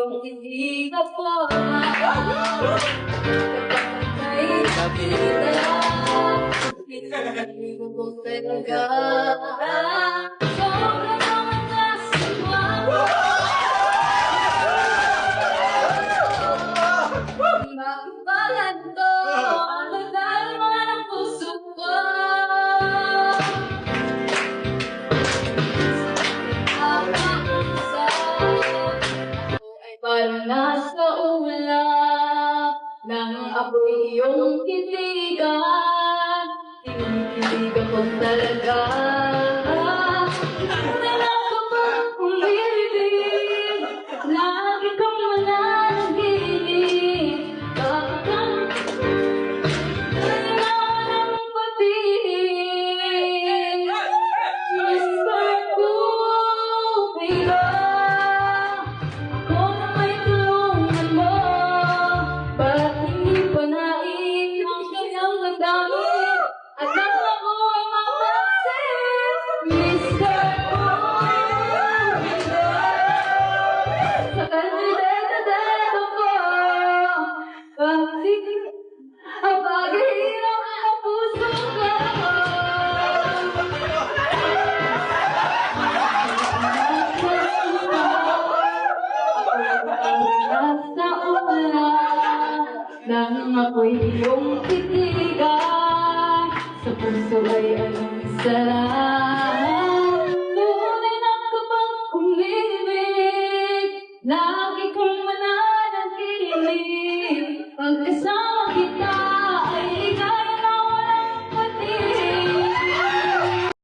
iyong hindi na po kapag may nakita, hindi ko po talaga sobrang mga nasama mo. Bakit ba ganito? Ang dalawa ng puso ko. Parang nasa ulap nang ako'y iyong titigan. Tinititigan ko talaga. Wala ka bang umiibig? Lagi kang mananaginip. Bakit kailangan ng patigil? Whisper ko, pero ang paghihirap ng puso ko. Nasa ulan nang ako'y iyong titigan. Sa puso ay anong sarap.